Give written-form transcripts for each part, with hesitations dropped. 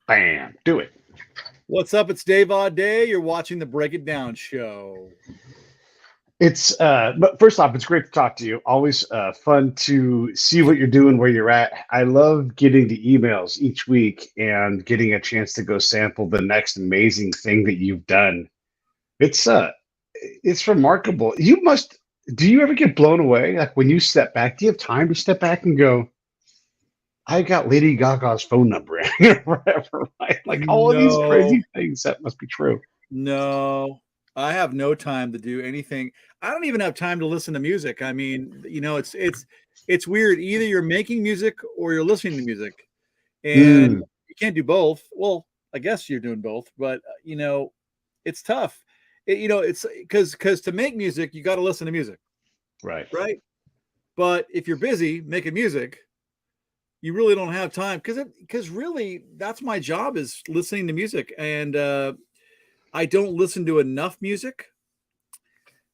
Bam. Do it. What's up? It's Dave Audé. You're watching the Break It Down show. But first off, it's great to talk to you. Always fun to see what you're doing, where you're at. I love getting the emails each week and getting a chance to go sample the next amazing thing that you've done. It's uh, it's remarkable. Do you ever get blown away? Like when you step back, do you have time to step back and go, I got Lady Gaga's phone number or whatever, right? Like all of these No, crazy things that must be true. no, I have no time to do anything. I don't even have time to listen to music. I mean, it's weird. Either you're making music or you're listening to music, and Mm, you can't do both. Well, I guess you're doing both, but it's tough. It's because to make music, you got to listen to music, right. right? But if you're busy making music, you really don't have time because really that's my job is listening to music, and I don't listen to enough music.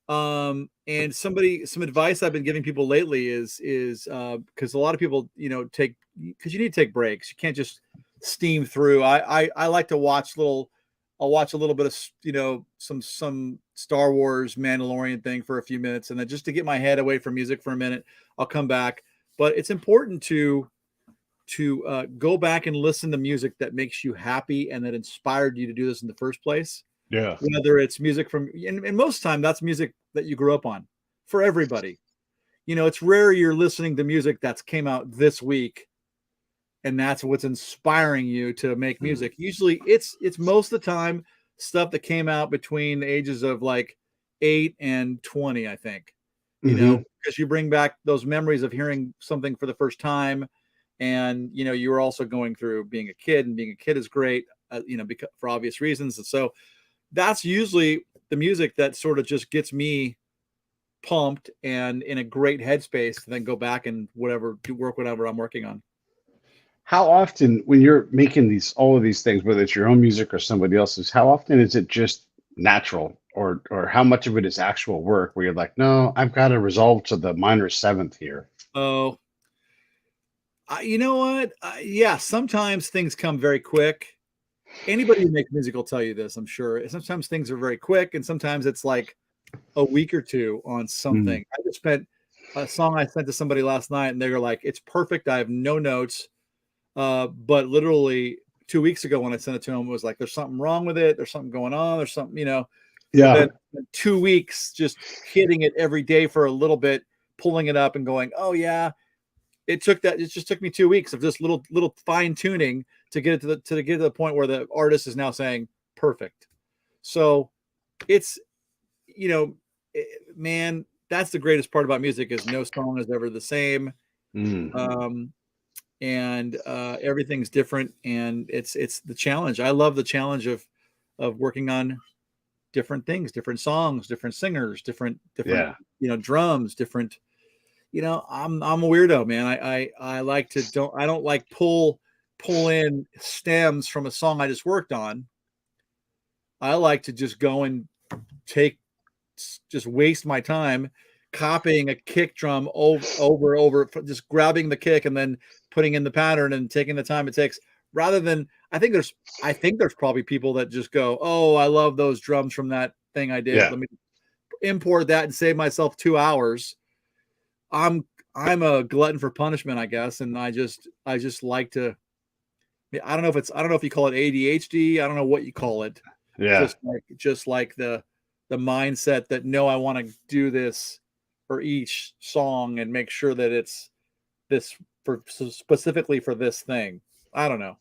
And some advice I've been giving people lately is because a lot of people take because you need to take breaks. You can't just steam through. I like to watch little. I'll watch a little bit of some Star Wars Mandalorian thing for a few minutes, and then just to get my head away from music for a minute, I'll come back. But it's important to go back and listen to music that makes you happy and that inspired you to do this in the first place. Yeah. Whether it's music from, and most of the time that's music that you grew up on for everybody. It's rare you're listening to music that's came out this week and that's what's inspiring you to make Mm. music. Usually it's most of the time stuff that came out between the ages of like 8 and 20, I think, Hmm. because you bring back those memories of hearing something for the first time. And you were also going through being a kid, and being a kid is great, because for obvious reasons. And so that's usually the music that sort of just gets me pumped and in a great headspace to then go back and whatever I'm working on. How often, when you're making all of these things, whether it's your own music or somebody else's, how often is it just natural, or how much of it is actual work where you're like, no, I've got to resolve to the minor seventh here. Oh, you know what? Yeah, sometimes things come very quick. Anybody who makes music will tell you this, I'm sure. Sometimes things are very quick, and sometimes it's like a week or two on Mm. something. I just spent a song I sent to somebody last night, and they were like, "It's perfect. I have no notes." But literally 2 weeks ago, when I sent it to him, it was like, "There's something wrong with it. There's something going on. There's something." But Yeah. then 2 weeks, just hitting it every day for a little bit, pulling it up, and going, "Oh yeah." It just took me 2 weeks of just little fine tuning to get it to get to the point where the artist is now saying perfect. So it's you know, man, that's the greatest part about music is no song is ever the same. Mm. Um, and everything's different, and it's the challenge. I love the challenge of working on different things, different songs, different singers, different Yeah. drums, different. I'm a weirdo, man. I like to don't like pull in stems from a song I just worked on. I like to just go and take just waste my time copying a kick drum over, just grabbing the kick and then putting in the pattern and taking the time it takes. Rather than, I think there's probably people that just go, "Oh, I love those drums from that thing I did. Yeah. Let me import that and save myself 2 hours." I'm I'm a glutton for punishment, I guess, and I just like to. I don't know if you call it ADHD. I don't know what you call it. Yeah. Just like the mindset that no, I want to do this for each song and make sure that it's this for specifically for this thing. I don't know.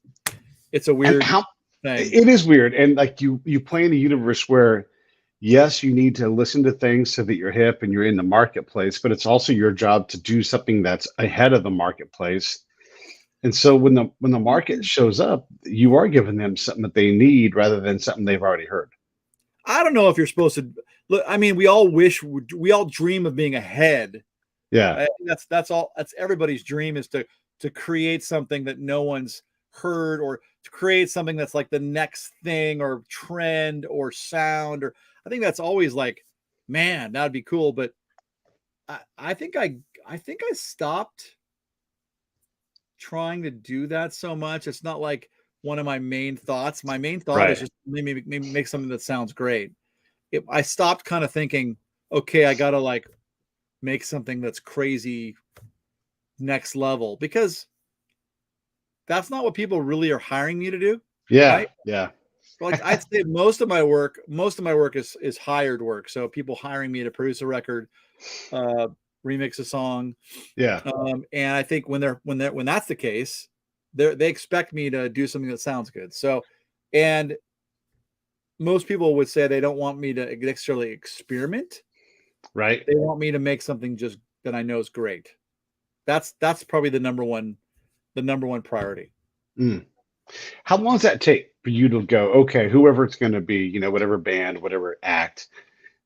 It's a And weird how thing. it is weird. And like you play in a universe where, yes, you need to listen to things so that you're hip and you're in the marketplace, but it's also your job to do something that's ahead of the marketplace. And so when the market shows up, you are giving them something that they need rather than something they've already heard. I don't know if you're supposed to look. I mean, we all dream of being ahead. Yeah. That's all. That's everybody's dream is to create something that no one's heard, or to create something that's like the next thing or trend or sound. Or I think that's always like, man, that'd be cool. But I think I stopped trying to do that so much. It's not like one of my main thoughts. My main thought Right. is just maybe make something that sounds great. If I stopped kind of thinking, okay, I gotta like make something that's crazy next level, because that's not what people really are hiring me to do, Yeah. right? Yeah. Like I'd say most of my work is hired work. So people hiring me to produce a record, remix a song. Yeah. And I think when that's the case, they expect me to do something that sounds good. So, and most people would say they don't want me to necessarily experiment. Right. They want me to make something just that I know is great. That's probably the number one priority. Mm. How long does that take for you to go, okay, whoever it's going to be, whatever band, whatever act,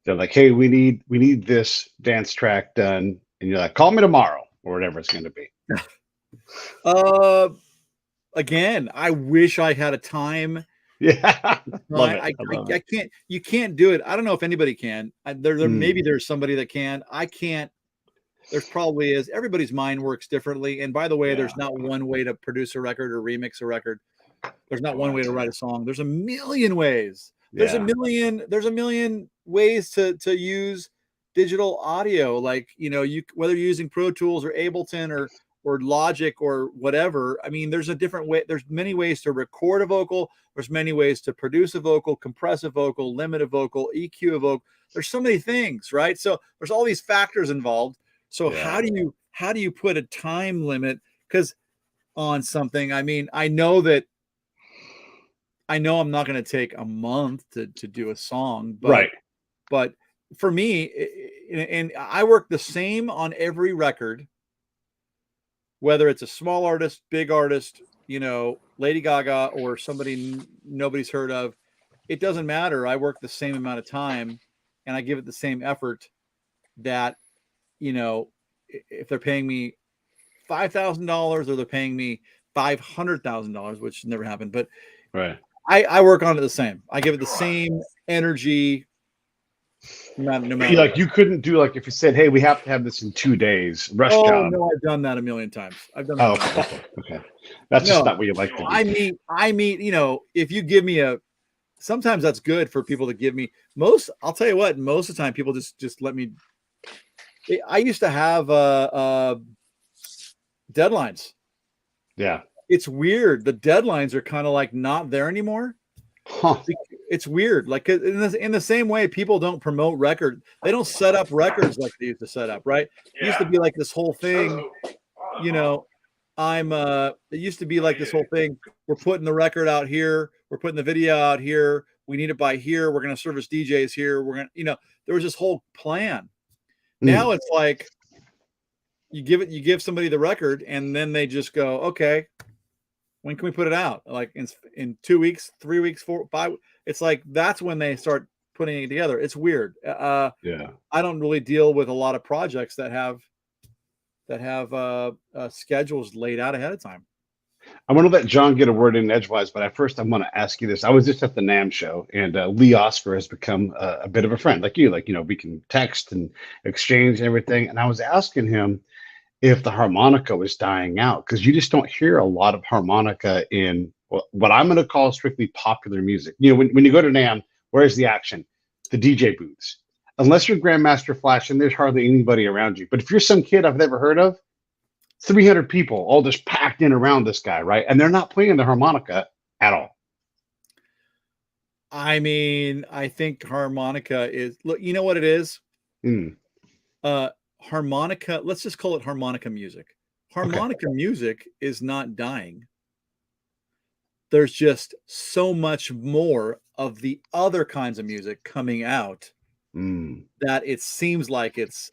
they're like, hey, we need this dance track done, and you're like, call me tomorrow or whatever it's going to be. Uh, Again, I wish I had a time. Yeah. Love Right? it. I love I it. can't. You can't do it. I don't know if anybody can. Maybe Mm. there's somebody that can. I can't. There's probably is. Everybody's mind works differently. And by the way, Yeah. there's not one way to produce a record or remix a record. There's not Oh, one way that's to write fair. a song. There's a million ways. Yeah. There's a million ways to use digital audio. Like, whether you're using Pro Tools or Ableton or Logic or whatever. I mean, there's a different way. There's many ways to record a vocal. There's many ways to produce a vocal, compress a vocal, limit a vocal, EQ a vocal. There's so many things, right? So there's all these factors involved. So Yeah. how do you put a time limit because on something? I mean, I know I'm not going to take a month to do a song, Right. but for me, and I work the same on every record, whether it's a small artist, big artist, Lady Gaga or somebody nobody's heard of. It doesn't matter. I work the same amount of time and I give it the same effort that, if they're paying me $5,000 or they're paying me $500,000, which never happened, but Right. I work on it the same. I give it the same energy, no matter Like what. you couldn't do like if you said, hey, we have to have this in 2 days, rush Oh job. no, I've done that a million times. I've done that. Oh, okay. That's just No, not what you like to do. I mean, if you give me sometimes that's good for people to give me I'll tell you what, most of the time people just let me. I used to have deadlines. Yeah. It's weird. The deadlines are kind of like not there anymore. Huh. It's weird. Like in the same way, people don't promote records. They don't set up records like they used to set up, right? It used to be like this whole thing, it used to be like this whole thing. We're putting the record out here. We're putting the video out here. We need it by here. We're going to service DJs here. We're going to, there was this whole plan. Now it's like you give somebody the record and then they just go, okay, when can we put it out? Like in 2 weeks, 3 weeks, 4, 5. It's like, that's when they start putting it together. It's weird. Yeah. I don't really deal with a lot of projects that have schedules laid out ahead of time. I want to let John get a word in edgewise, but at first I want to ask you this. I was just at the NAMM show, and Lee Oscar has become a bit of a friend, like you. Like, we can text and exchange and everything. And I was asking him if the harmonica was dying out, because you just don't hear a lot of harmonica in what I'm going to call strictly popular music. When you go to NAMM, where's the action? The DJ booths. Unless you're Grandmaster Flash and there's hardly anybody around you. But if you're some kid I've never heard of, 300 people all just packed in around this guy, right? And they're not playing the harmonica at all. I mean, I think harmonica is, look, you know what it is? Harmonica, let's just call it harmonica music. Harmonica music is not dying. There's just so much more of the other kinds of music coming out that it seems like it's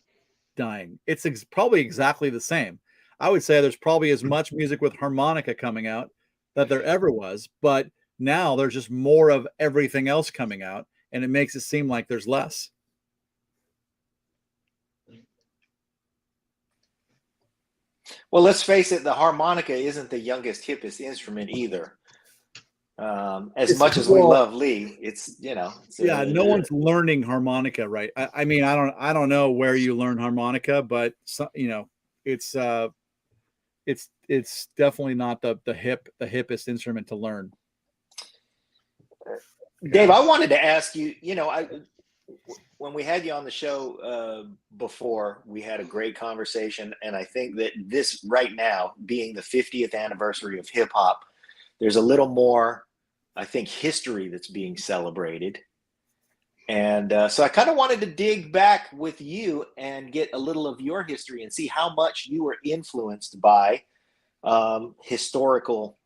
dying. It's probably exactly the same. I would say there's probably as much music with harmonica coming out that there ever was, but now there's just more of everything else coming out, and it makes it seem like there's less. Well, let's face it, the harmonica isn't the youngest, hippest instrument either. As much as we love Lee, no one's learning harmonica, right? I mean, I don't know where you learn harmonica, but it's it's definitely not the hippest instrument to learn. Dave, I wanted to ask you, when we had you on the show before, we had a great conversation. And I think that this right now, being the 50th anniversary of hip hop, there's a little more, I think, history that's being celebrated. And so I kind of wanted to dig back with you and get a little of your history and see how much you were influenced by historical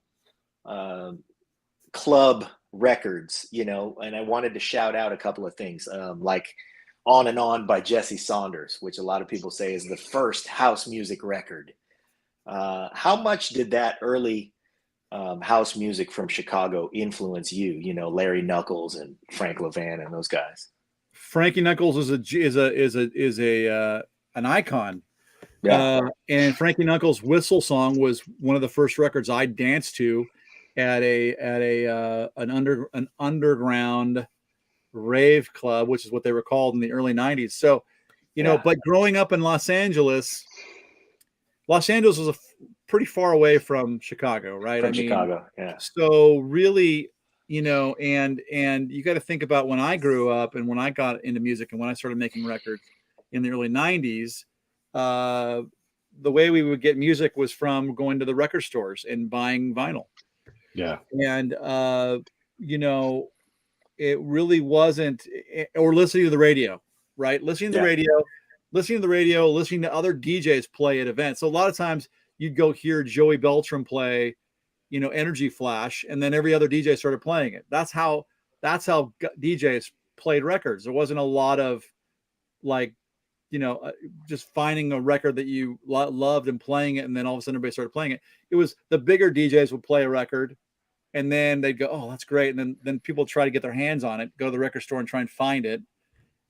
club records, and I wanted to shout out a couple of things, like On and On by Jesse Saunders, which a lot of people say is the first house music record. How much did that early house music from Chicago influence you? Larry Knuckles and Frank LaVan and those guys. Frankie Knuckles is an icon. Yeah. And Frankie Knuckles' Whistle Song was one of the first records I danced to at an underground rave club, which is what they were called in the early 90s. So, but growing up in Los Angeles was pretty far away from Chicago, right? Chicago, yeah. So really, and you got to think about when I grew up and when I got into music and when I started making records in the early 90s, the way we would get music was from going to the record stores and buying vinyl. Yeah. And, it really wasn't, or listening to the radio, right? Listening to the radio, listening to other DJs play at events. So a lot of times you'd go hear Joey Beltram play, Energy Flash, and then every other DJ started playing it. That's how DJs played records. There wasn't a lot of just finding a record that you loved and playing it, and then all of a sudden everybody started playing it. It was the bigger DJs would play a record, and then they'd go, "Oh, that's great," and then people try to get their hands on it, go to the record store and try and find it.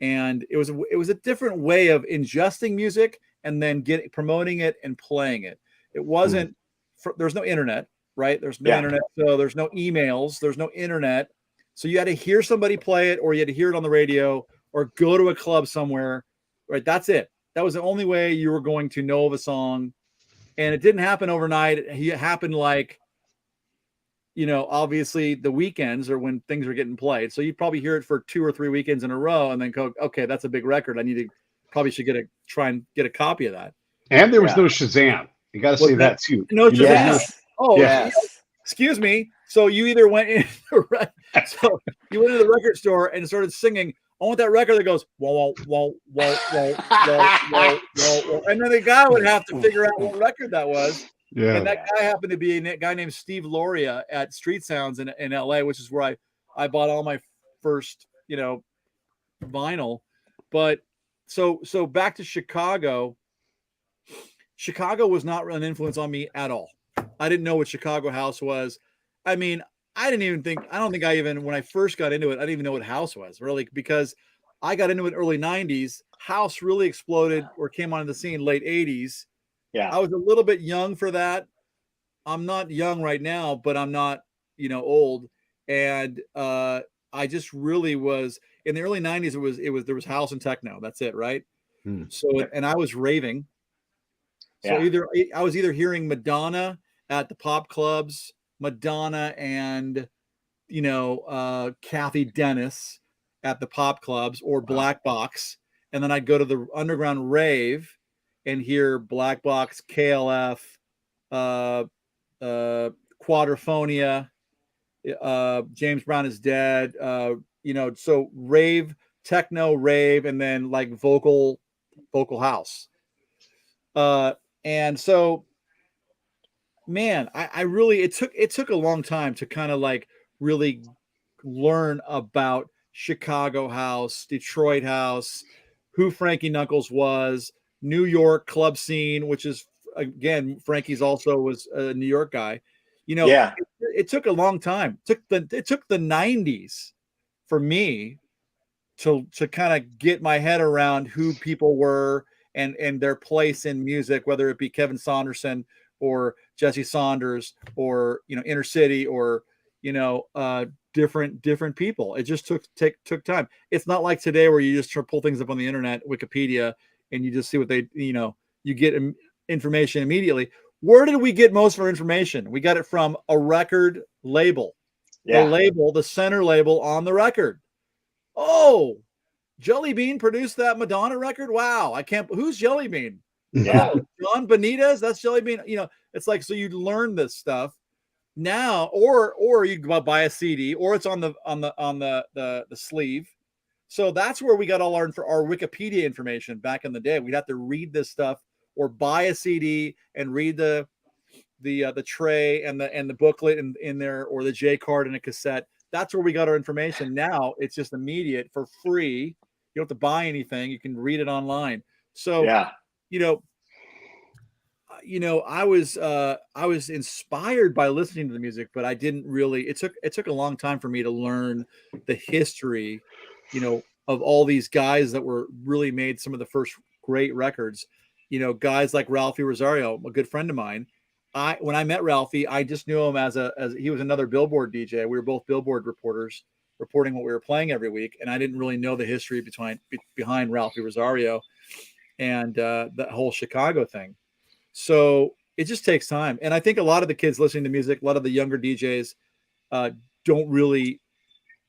And it was a different way of ingesting music and then promoting it and playing it. It wasn't. There's no internet, right? There's no internet, so there's no emails. There's no internet, so you had to hear somebody play it, or you had to hear it on the radio, or go to a club somewhere. Right, that's it. That was the only way you were going to know of a song, and it didn't happen overnight. It happened obviously the weekends or when things were getting played. So you'd probably hear it for 2 or 3 weekends in a row, and then go, okay, that's a big record. Probably should try and get a copy of that. And there was no Shazam. You got to say that too. No Shazam. Yes. Oh, yes. Excuse me. So you either went in, so you went to the record store and started singing, "I want that record that goes whoa, whoa, whoa, whoa, whoa, whoa, whoa," and then the guy would have to figure out what record that was. Yeah. And that guy happened to be a guy named Steve Loria at Street Sounds in LA, which is where I bought all my first, vinyl. But so back to Chicago. Chicago was not an influence on me at all. I didn't know what Chicago house was. I don't think when I first got into it, I didn't even know what house was really, because I got into it early 90s. House really exploded or came onto the scene late 80s. Yeah. I was a little bit young for that. I'm not young right now, but I'm not, old. And I just really was in the early 90s. There was house and techno. That's it. Right. So, and I was raving. So I was either hearing Madonna at the pop clubs, Madonna and, Kathy Dennis at the pop clubs, or Black Box. And then I'd go to the underground rave and hear Black Box, KLF, Quadrophonia, James Brown is Dead, so rave, techno rave, and then vocal house. And so, man, I really, it took a long time to kind of really learn about Chicago house, Detroit house, who Frankie Knuckles was, New York club scene, which is, again, Frankie's also was a New York guy. It took a long time. It took the 90s for me to kind of get my head around who people were and their place in music, whether it be Kevin Saunderson or Jesse Saunders or Inner City or different people. It just took time. It's not like today where you just pull things up on the internet, Wikipedia, and you just see what they you get information immediately. Where did we get most of our information? We got it from a record label. Yeah. The label, the center label on the record. Oh, Jelly Bean produced that Madonna record. Wow, I can't. Who's Jelly Bean? Yeah. Oh, John Benitez. That's Jelly Bean. You know, it's like, so you learn this stuff now, or you go buy a CD, or it's on the sleeve. So that's where we got all our Wikipedia information back in the day. We'd have to read this stuff or buy a CD and read the tray and the booklet in there, or the J card and a cassette. That's where we got our information. Now it's just immediate for free. You don't have to buy anything. You can read it online. So, Yeah. I was inspired by listening to the music, but I didn't really, it took a long time for me to learn the history, of all these guys that were really made some of the first great records, guys like Ralphie Rosario, a good friend of mine. When I met Ralphie, I just knew him as he was another Billboard DJ. We were both Billboard reporters reporting what we were playing every week. And I didn't really know the history behind Ralphie Rosario and that whole Chicago thing. So it just takes time. And I think a lot of the kids listening to music, a lot of the younger DJs don't really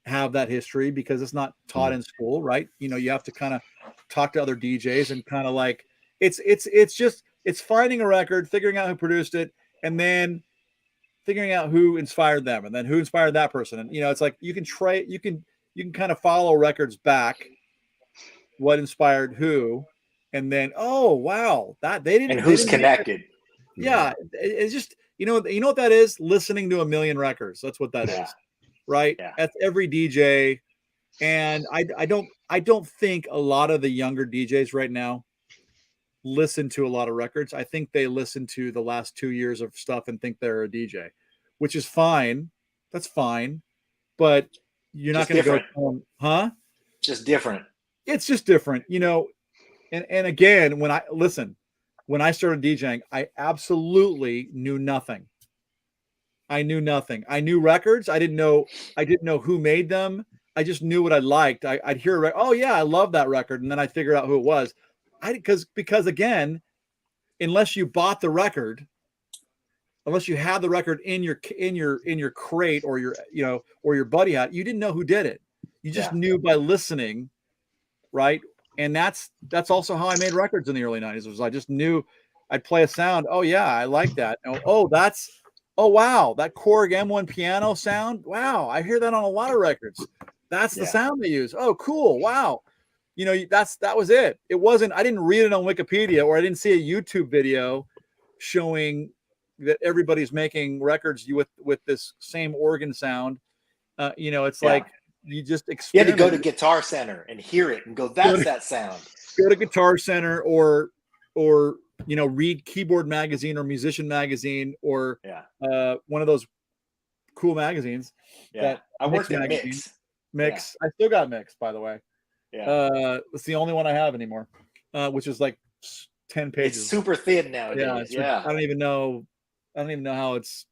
have that history because it's not taught in school, right? You have to kind of talk to other DJs and kind of like, it's finding a record, figuring out who produced it, and then figuring out who inspired them, and then who inspired that person. And it's like you can kind of follow records back, what inspired who, and then oh wow, that they didn't. And who's connected? Yeah, it's just you know what that is. Listening to a million records. That's what that is, right? Yeah. That's every DJ, and I don't think a lot of the younger DJs right now listen to a lot of records. I think they listen to the last 2 years of stuff and think they're a DJ, which is fine. That's fine, but you're not going to go, huh? Just different. It's just different, And again, when I started DJing, I absolutely knew nothing. I knew nothing. I knew records. I didn't know who made them. I just knew what I liked. I'd hear a record. Oh yeah, I love that record, and then I figured out who it was. Because again, unless you bought the record, unless you had the record in your crate or your buddy had, you didn't know who did it. You just knew by listening, right? And that's also how I made records in the early 90s. Was I just knew I'd play a sound. Oh yeah, I like that. Oh wow, that Korg M1 piano sound. Wow, I hear that on a lot of records. That's the sound they use. Oh, cool. Wow. That was it. It wasn't, I didn't read it on Wikipedia, or I didn't see a YouTube video showing that everybody's making records with this same organ sound. It's like you just experiment. You had to go to Guitar Center and hear it and go, that's that sound. Go to Guitar Center or read Keyboard Magazine or Musician Magazine or one of those cool magazines. Yeah. I worked at Mix. I still got Mix, by the way. Yeah. It's the only one I have anymore, which is like 10 pages. It's super thin nowadays. I don't even know how it's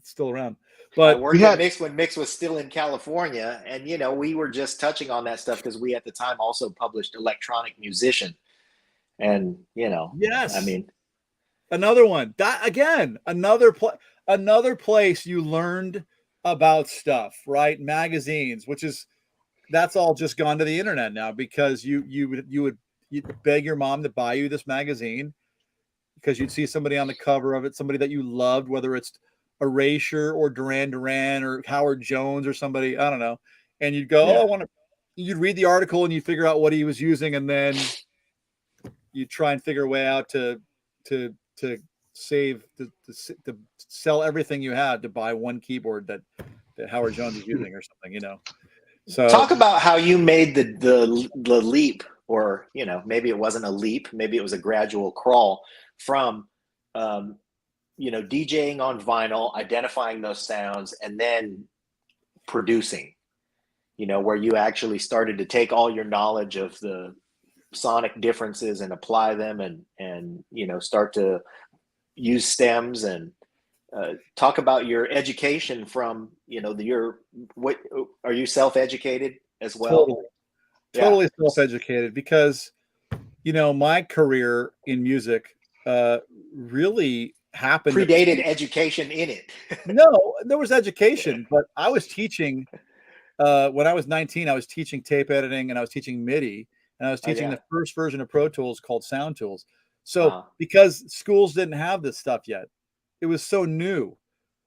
still around. But I worked at Mix when Mix was still in California, and we were just touching on that stuff because we at the time also published Electronic Musician, and yes, I mean, another one that again, another place you learned about stuff, right? Magazines, that's all just gone to the internet now, because you'd beg your mom to buy you this magazine because you'd see somebody on the cover of it, somebody that you loved, whether it's Erasure or Duran Duran or Howard Jones or somebody, I don't know. And you'd go, you'd read the article and you figure out what he was using. And then you try and figure a way out to save, to sell everything you had to buy one keyboard that Howard Jones is using or something, So talk about how you made the leap, or maybe it wasn't a leap, maybe it was a gradual crawl from DJing on vinyl, identifying those sounds, and then producing, where you actually started to take all your knowledge of the sonic differences and apply them and start to use stems, and talk about your education from, what are you self-educated as well? Totally self-educated, because, my career in music really happened. Predated education in it. No, there was education, but I was teaching when I was 19. I was teaching tape editing, and I was teaching MIDI, and I was teaching the first version of Pro Tools called Sound Tools. So because schools didn't have this stuff yet, it was so new.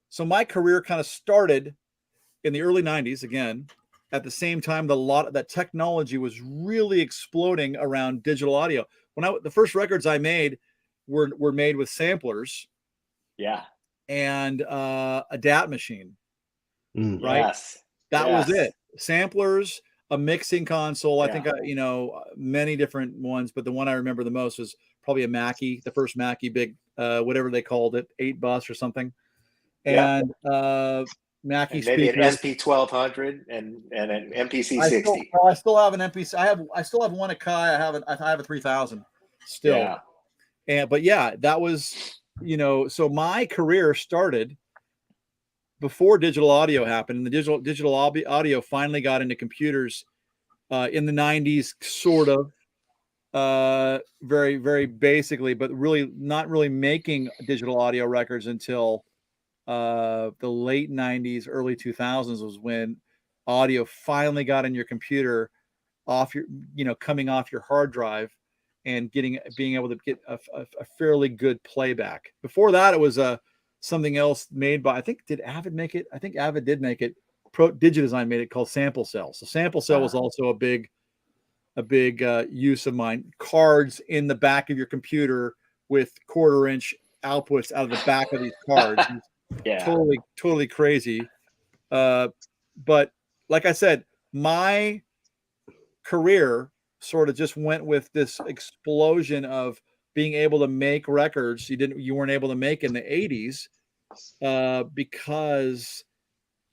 So my career kind of started in the early 90s again. At the same time, that technology was really exploding around digital audio. The first records I made were made with samplers. Yeah. And a DAT machine. Right. Yes. That was it. Samplers, a mixing console. I think, many different ones, but the one I remember the most was probably a Mackie, the first Mackie big, whatever they called it, 8 bus or something. And Mackie maybe speakers. an SP1200 and an MPC 60. I still have an MPC. I still have one Akai. I have a 3000 still. Yeah. But that was, so my career started before digital audio happened, and the digital audio finally got into computers in the 90s, sort of, very, very basically, but really not really making digital audio records until the late 90s, early 2000s was when audio finally got in your computer, off your, coming off your hard drive, and being able to get a fairly good playback. Before that, it was something else made by, I think, did Avid make it? I think Avid did make it. Digidesign made it, called Sample Cell. So Sample Cell was also a big use of mine. Cards in the back of your computer with 1/4-inch outputs out of the back of these cards. Totally crazy. But like I said, my career sort of just went with this explosion of being able to make records you weren't able to make in the 80s, because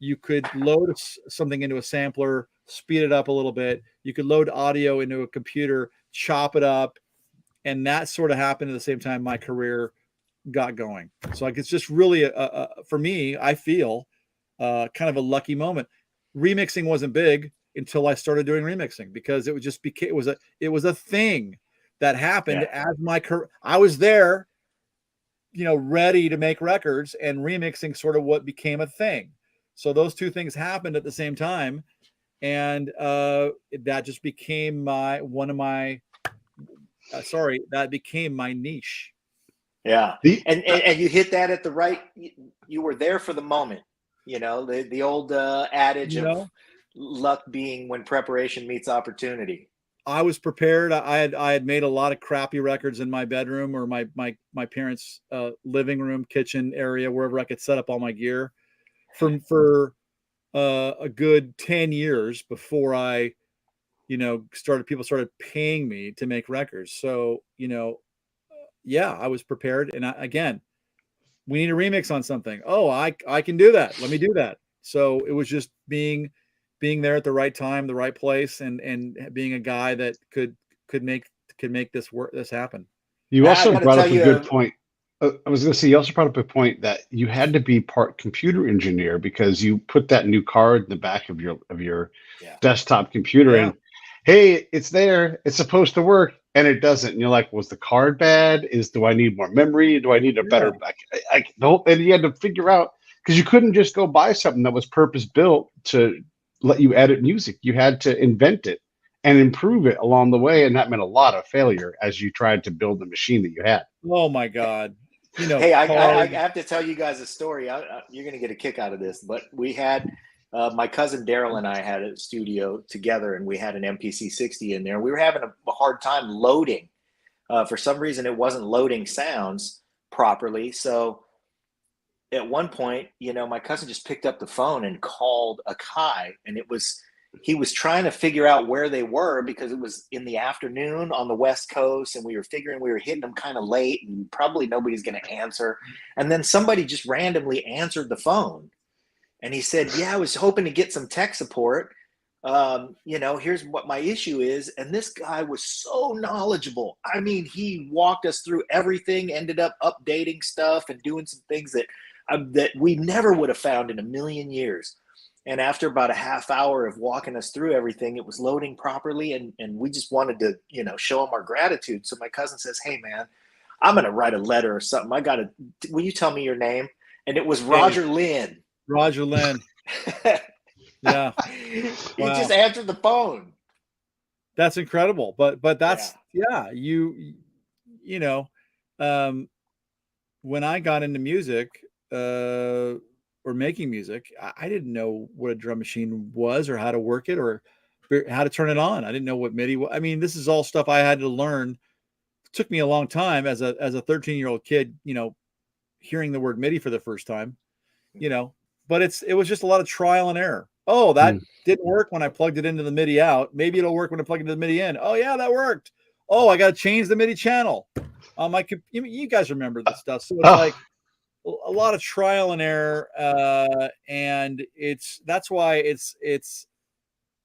you could load something into a sampler, speed it up a little bit. You could load audio into a computer, chop it up, and that sort of happened at the same time my career got going. So like, it's just really for me, I feel kind of a lucky moment. Remixing wasn't big until I started doing remixing, because it was a thing that happened as my career. I was there, ready to make records, and remixing sort of what became a thing. So those two things happened at the same time, and that just became that became my niche. Yeah, and you hit that at the right. You were there for the moment. The old adage of luck being when preparation meets opportunity. I was prepared. I had made a lot of crappy records in my bedroom or my parents' living room, kitchen area, wherever I could set up all my gear for a good 10 years before I, people started paying me to make records. So, I was prepared. And again, we need a remix on something. Oh, I can do that. Let me do that. So it was just being there at the right time, the right place, and being a guy that could make this happen. You also brought up a good point. I was going to say, you also brought up a point that you had to be part computer engineer, because you put that new card in the back of your desktop computer, and hey, it's there, it's supposed to work, and it doesn't. And you're like, was the card bad? Do I need more memory? Do I need a better back? And you had to figure out, because you couldn't just go buy something that was purpose built to let you edit music. You had to invent it and improve it along the way, and that meant a lot of failure as you tried to build the machine that you had. Oh my God. Hey, I have to tell you guys a story. You're going to get a kick out of this, but we had my cousin Daryl and I had a studio together, and we had an MPC 60 in there. We were having a hard time loading. For some reason, it wasn't loading sounds properly. So at one point, my cousin just picked up the phone and called Akai, and he was trying to figure out where they were, because it was in the afternoon on the West Coast, and we were figuring we were hitting them kind of late, and probably nobody's going to answer. And then somebody just randomly answered the phone, and he said, I was hoping to get some tech support. Here's what my issue is. And this guy was so knowledgeable. I mean, he walked us through everything, ended up updating stuff and doing some things that we never would have found in a million years. And after about a half hour of walking us through everything, it was loading properly. And we just wanted to, show him our gratitude. So my cousin says, hey, man, I'm going to write a letter or something. Will you tell me your name? And it was Roger Lynn. Roger Lynn. Yeah. He just answered the phone. That's incredible. But that's, you know, when I got into music, or making music, I didn't know what a drum machine was or how to work it or how to turn it on. I didn't know what MIDI was. I mean, this is all stuff I had to learn. It took me a long time as a 13-year-old kid, you know, hearing the word MIDI for the first time, you know, but it was just a lot of trial and error. Oh, that didn't work when I plugged it into the MIDI out. Maybe it'll work when I plug it into the MIDI in. Oh yeah, that worked. Oh, I got to change the MIDI channel. You guys remember this stuff. So it's like a lot of trial and error. And that's why it's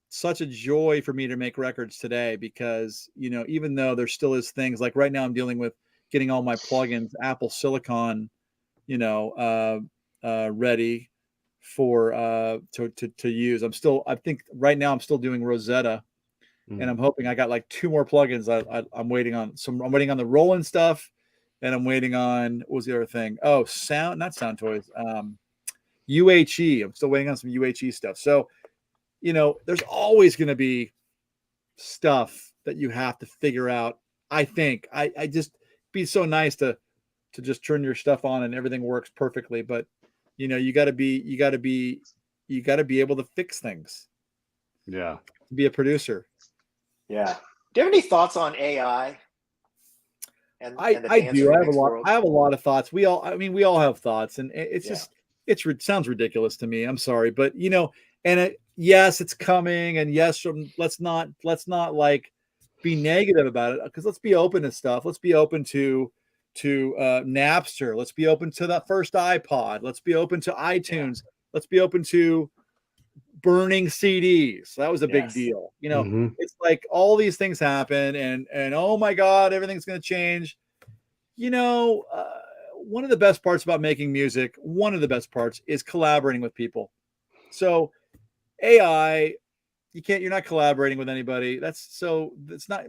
such a joy for me to make records today, because, you know, even though there still is things like right now I'm dealing with getting all my plugins, Apple Silicon, you know, ready for to use. I think right now I'm still doing Rosetta, and I'm hoping I got like 2 more plugins I'm waiting on. I'm waiting on the Roland stuff, and I'm waiting on, what was the other thing? Oh, not Sound Toys. UHE. I'm still waiting on some UHE stuff. So, you know, there's always going to be stuff that you have to figure out. I think I just be so nice to just turn your stuff on and everything works perfectly. But, you know, you got to be able to fix things. Yeah. Be a producer. Yeah. Do you have any thoughts on AI? I do. I have a lot of thoughts. We all have thoughts, and it's just, it sounds ridiculous to me. I'm sorry, but, you know, and yes, it's coming, and yes, let's not like be negative about it, because let's be open to stuff. Let's be open to Napster. Let's be open to that first iPod. Let's be open to iTunes. Let's be open to burning CDs. That was a big deal. You know, it's like all these things happen, and oh my God, everything's going to change. You know, one of the best parts about making music, is collaborating with people. So AI, you're not collaborating with anybody.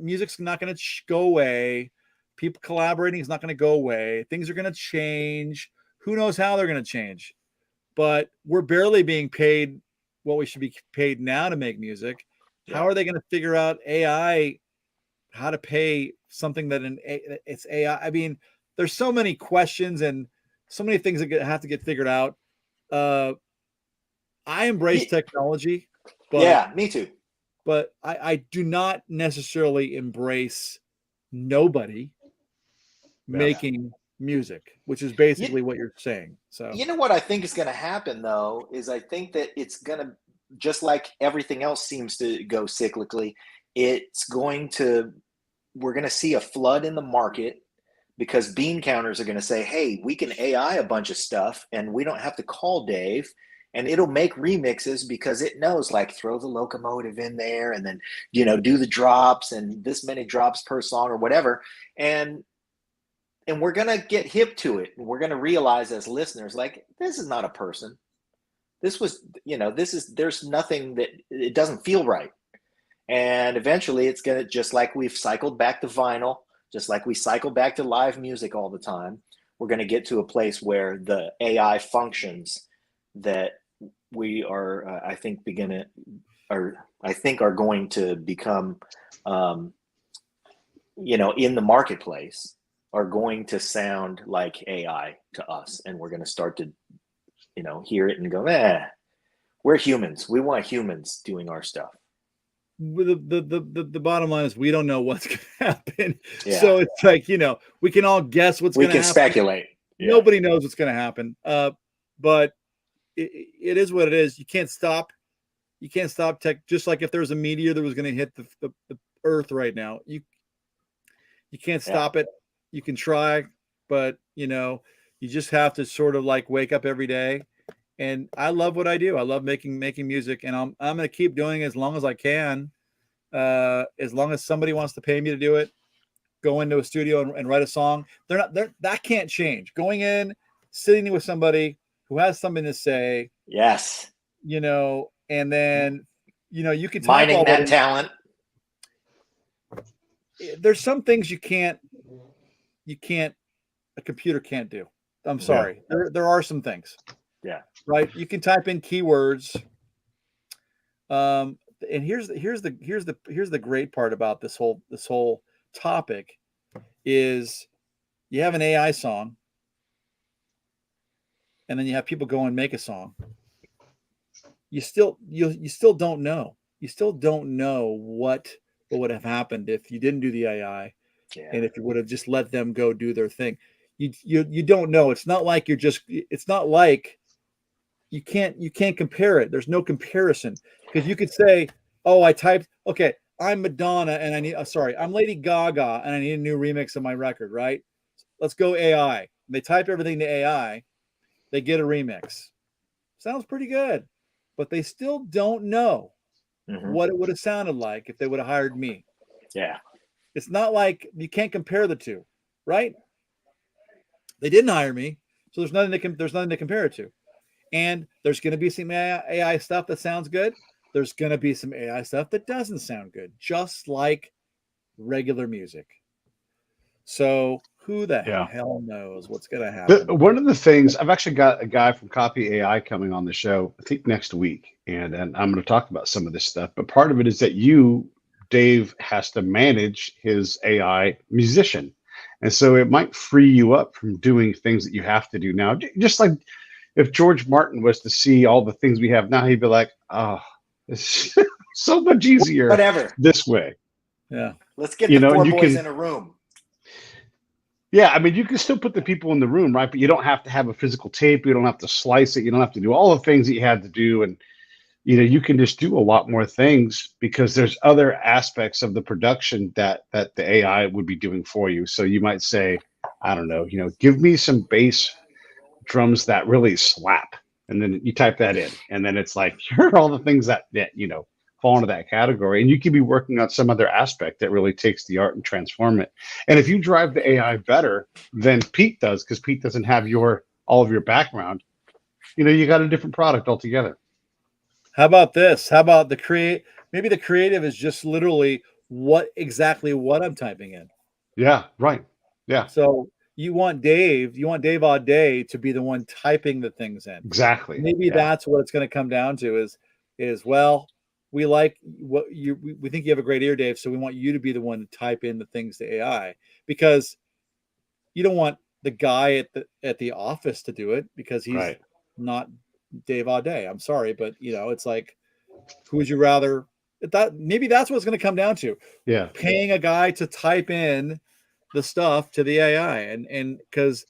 Music's not going to go away. People collaborating is not going to go away. Things are going to change. Who knows how they're going to change? But we're barely being paid what we should be paid now to make music. How are they going to figure out AI, how to pay something that it's AI? I mean, there's so many questions and so many things that have to get figured out. I embrace technology, but me too. But I do not necessarily embrace nobody making music, which is basically what you're saying. So, you know what I think is going to happen, though, is I think that it's going to, just like everything else seems to go cyclically, we're going to see a flood in the market, because bean counters are going to say, hey, we can AI a bunch of stuff and we don't have to call Dave, and it'll make remixes because it knows, like, throw the locomotive in there and then, you know, do the drops and this many drops per song or whatever. And we're going to get hip to it. And we're going to realize as listeners, like, this is not a person. This was, you know, there's nothing that, it doesn't feel right. And eventually it's going to, just like we've cycled back to vinyl, just like we cycle back to live music all the time, we're going to get to a place where the AI functions that we are, I think are going to become, you know, in the marketplace, are going to sound like AI to us. And we're going to start to, you know, hear it and go, we're humans. We want humans doing our stuff. The bottom line is we don't know what's going to happen. So it's like, you know, we can all guess what's going to happen. We can speculate. Nobody knows what's going to happen. But it is what it is. You can't stop tech. Just like if there was a meteor that was going to hit the Earth right now, you can't stop it. You can try, but, you know, you just have to sort of like wake up every day. And I love what I do. I love making music, and I'm going to keep doing it as long as I can. As long as somebody wants to pay me to do it, go into a studio and write a song. That can't change. Going in, sitting with somebody who has something to say. Yes. You know, and then, you know, you can mining that talent. There's some things you can't a computer can't do. I'm sorry. There are some things. Yeah. Right. You can type in keywords. And here's the great part about this whole topic is you have an AI song, and then you have people go and make a song. You still don't know. You still don't know what would have happened if you didn't do the AI, and if you would have just let them go do their thing. You don't know. It's not like you can't compare it. There's no comparison, because you could say, oh, okay, I'm Madonna and I'm Lady Gaga and I need a new remix of my record, right? Let's go AI. They type everything to AI, they get a remix. Sounds pretty good, but they still don't know what it would have sounded like if they would have hired me. Yeah. It's not like you can't compare the two, right? They didn't hire me, so there's nothing to compare it to. And there's going to be some AI stuff that sounds good. There's going to be some AI stuff that doesn't sound good, just like regular music. So who the hell knows what's going to happen? One of the things, I've actually got a guy from Copy AI coming on the show, I think next week, and I'm going to talk about some of this stuff. But part of it is that Dave, has to manage his AI musician. And so it might free you up from doing things that you have to do now. Just like if George Martin was to see all the things we have now, he'd be like, oh, it's so much easier this way. Yeah. Let's get the four boys in a room. Yeah, I mean, you can still put the people in the room, right? But you don't have to have a physical tape. You don't have to slice it. You don't have to do all the things that you had to do. And, you can just do a lot more things because there's other aspects of the production that the AI would be doing for you. So you might say, I don't know, give me some bass drums that really slap. And then you type that in. And then it's like, here are all the things that fall into that category. And you could be working on some other aspect that really takes the art and transform it. And if you drive the AI better than Pete does, because Pete doesn't have all of your background, you got a different product altogether. How about this? How about maybe the creative is just literally what I'm typing in. Yeah, right. Yeah. So you want Dave Audé to be the one typing the things in. Exactly. Maybe that's what it's going to come down to is well, we like what we think you have a great ear, Dave, so we want you to be the one to type in the things to AI, because you don't want the guy at the office to do it, because he's not Dave Audé. I'm sorry, but it's like, who would you rather? Maybe that's what it's going to come down to. Yeah, paying a guy to type in the stuff to the AI, and because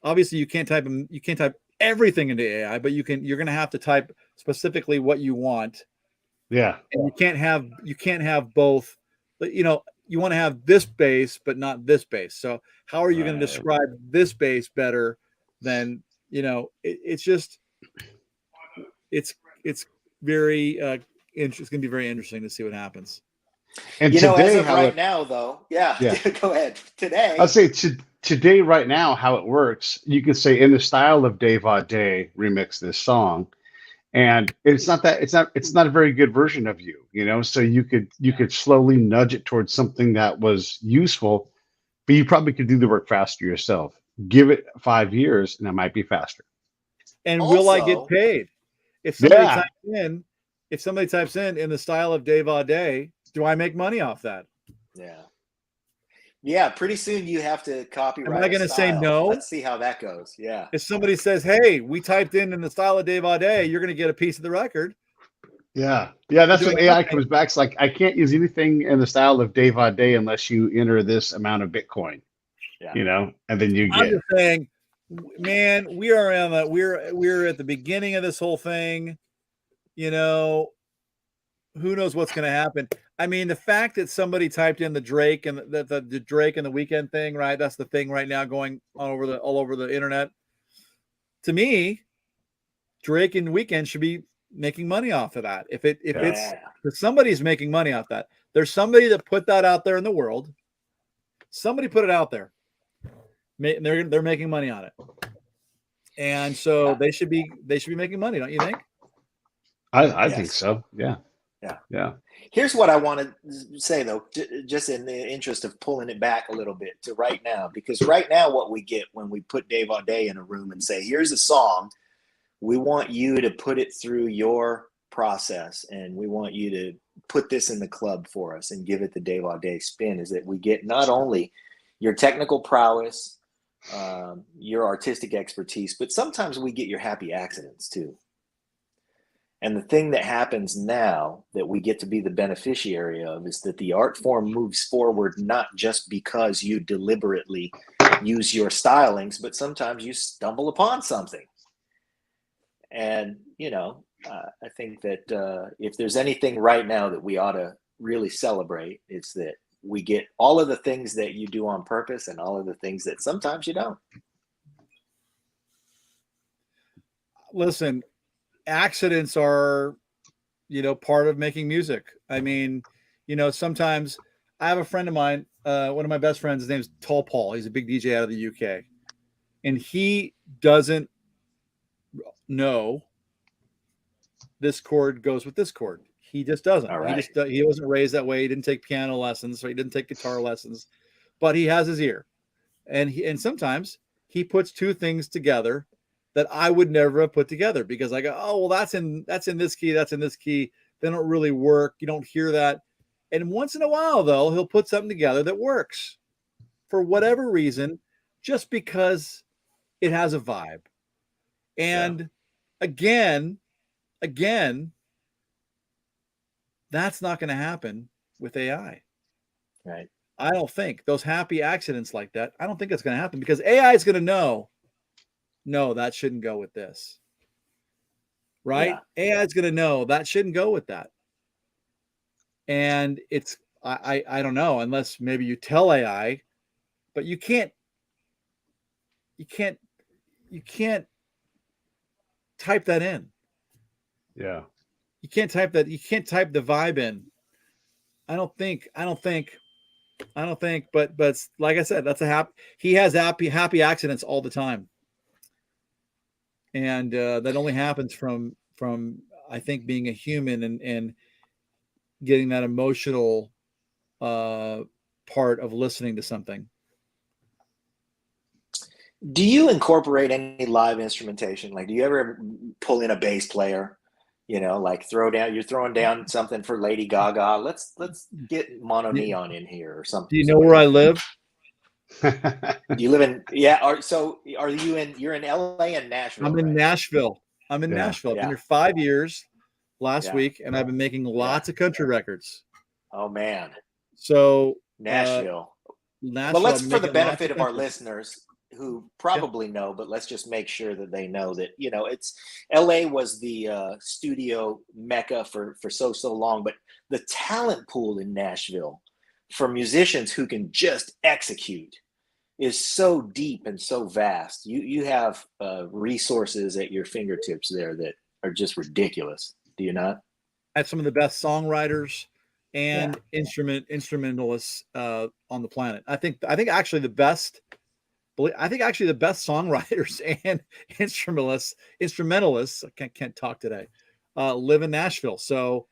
obviously you can't type everything into AI, but you're going to have to type specifically what you want. Yeah, and you can't have both. But you want to have this bass, but not this bass. So how are you going to describe this bass better than it's just. It's very it's going to be very interesting to see what happens. And today, as of right now, though, go ahead. Today, I'll say today, right now, how it works. You could say, in the style of Dave Audé, remix this song, and it's not a very good version of you, So you could slowly nudge it towards something that was useful, but you probably could do the work faster yourself. Give it 5 years, and it might be faster. And also, will I get paid? If somebody types in the style of Dave Audé, do I make money off that? Yeah. Pretty soon you have to copyright. Am I going to say no? Let's see how that goes. Yeah. If somebody says, "Hey, we typed in the style of Dave Audé," you're going to get a piece of the record. Yeah. That's when AI comes back. It's like, I can't use anything in the style of Dave Audé unless you enter this amount of Bitcoin. And then you get. I'm just saying, man, we're at the beginning of this whole thing. Who knows what's going to happen? I mean, the fact that somebody typed in the Drake and the Drake and the Weeknd thing, right? That's the thing right now going all over the internet. To me, Drake and Weeknd should be making money off of that. If somebody's making money off that, there's somebody that put that out there in the world. Somebody put it out there. They're making money on it, and so they should be making money, don't you think? I think so. Yeah. Yeah. Here's what I want to say, though, just in the interest of pulling it back a little bit to right now, because right now what we get when we put Dave Audé in a room and say, here's a song, we want you to put it through your process, and we want you to put this in the club for us and give it the Dave Audé spin, is that we get not only your technical prowess, your artistic expertise, but sometimes we get your happy accidents too. And the thing that happens now that we get to be the beneficiary of is that the art form moves forward, not just because you deliberately use your stylings, but sometimes you stumble upon something. And, I think that if there's anything right now that we ought to really celebrate, it's that we get all of the things that you do on purpose and all of the things that sometimes you don't. Listen, accidents are, part of making music. I mean, sometimes I have a friend of mine, one of my best friends, his name's Tall Paul. He's a big DJ out of the UK. And he doesn't know this chord goes with this chord. He just doesn't. All right. He wasn't raised that way. He didn't take piano lessons, so he didn't take guitar lessons, but he has his ear. And sometimes he puts two things together that I would never have put together, because I go, oh, well, that's in this key, that's in this key. They don't really work. You don't hear that. And once in a while, though, he'll put something together that works for whatever reason, just because it has a vibe. And again, that's not going to happen with AI. Right. I don't think those happy accidents like that, I don't think it's going to happen, because AI is going to know, no, that shouldn't go with this. Right? Yeah. AI is going to know that shouldn't go with that. And it's, I don't know, unless maybe you tell AI, but you can't type that in. Yeah. You can't type that. You can't type the vibe in. I don't think, but like I said, he has happy accidents all the time. And that only happens from, I think, being a human and getting that emotional part of listening to something. Do you incorporate any live instrumentation? Like, do you ever pull in a bass player? Like you're throwing down something for Lady Gaga. Let's get Mono Neon in here or something. Do you know where I live? You live in, you're in LA and Nashville? I'm in Nashville. I've been here 5 years last week, and I've been making lots of country records. Oh man. So Nashville. But let's, for the benefit of our listeners who probably know, but let's just make sure that they know that, it's LA was the studio mecca for so long, but the talent pool in Nashville for musicians who can just execute is so deep and so vast. You have resources at your fingertips there that are just ridiculous. Do you not? I have some of the best songwriters and instrumentalists on the planet. I think actually the best songwriters and instrumentalists, I can't talk today, live in Nashville. So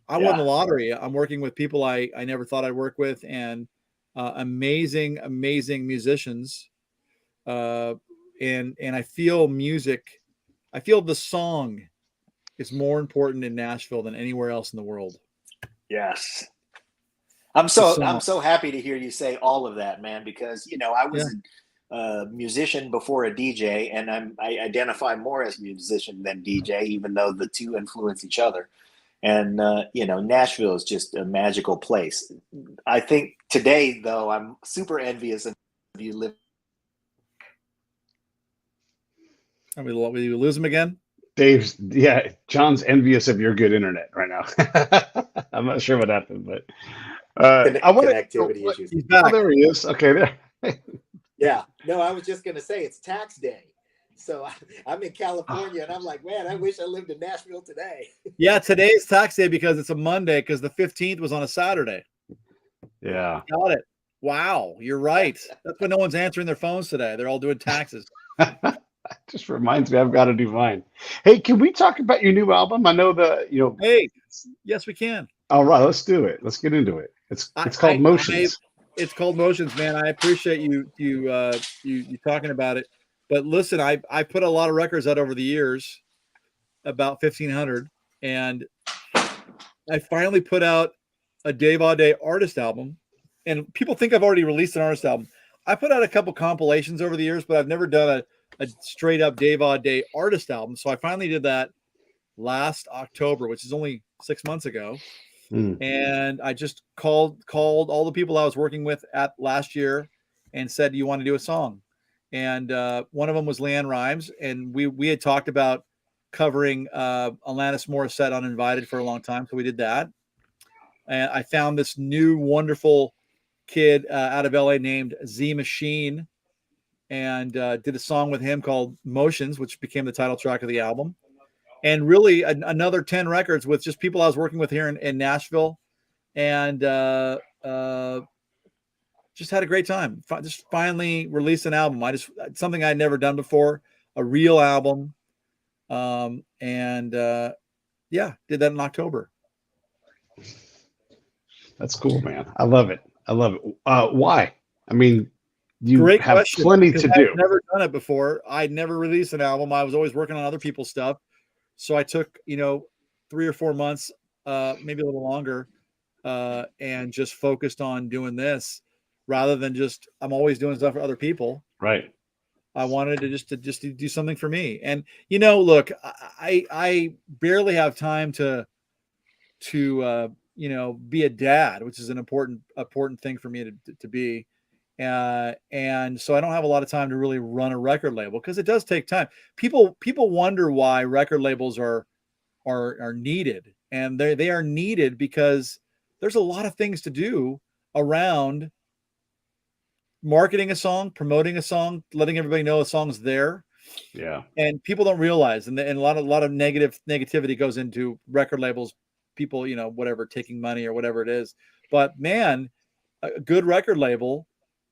I won the lottery. I'm working with people I never thought I'd work with, and amazing musicians. And I feel the song is more important in Nashville than anywhere else in the world. Yes. I'm so happy to hear you say all of that, man, because, I was a musician before a DJ, and I identify more as a musician than DJ, even though the two influence each other. And, Nashville is just a magical place. I think today, though, I'm super envious of you live. Are we lose him again? John's envious of your good internet right now. I'm not sure what happened, but I want connectivity issues. He's back. Oh, there he is. Okay, there. Yeah. No, I was just going to say it's tax day. So I'm in California, and I'm like, man, I wish I lived in Nashville today. Yeah, today is tax day because it's a Monday, because the 15th was on a Saturday. Yeah. Got it. Wow, you're right. That's why no one's answering their phones today. They're all doing taxes. Just reminds me I've got to do mine. Hey, can we talk about your new album? I know Hey, Yes, we can. All right, let's do it. Let's get into it. It's called Motions. It's called Motions, man. I appreciate you talking about it. But listen, I put a lot of records out over the years, about 1,500, and I finally put out a Dave Audé artist album. And people think I've already released an artist album. I put out a couple compilations over the years, but I've never done a straight up Dave Audé artist album. So I finally did that last October, which is only 6 months ago. And I just called all the people I was working with at last year and said, "Do you want to do a song?" And one of them was Leanne Rimes, and we had talked about covering Alanis Morissette Uninvited for a long time, so we did that. And I found this new wonderful kid out of LA named Z Machine, and did a song with him called Motions, which became the title track of the album. And really another 10 records with just people I was working with here in Nashville, and just had a great time. Just finally released an album. Something I'd never done before, a real album. Yeah, did that in October. That's cool, man. I love it. Why? I mean, you Great have question, plenty to do. I've never done it before. I'd never released an album. I was always working on other people's stuff. So I took, 3 or 4 months, maybe a little longer, and just focused on doing this rather than just, I'm always doing stuff for other people. Right. I wanted to do something for me. And, look, I barely have time to be a dad, which is an important thing for me to be. And so I don't have a lot of time to really run a record label because it does take time. People wonder why record labels are needed, and they are needed because there's a lot of things to do around marketing a song, promoting a song, letting everybody know a song's there. Yeah. And people don't realize, and a lot of negativity goes into record labels, people, whatever, taking money or whatever it is. But man, a good record label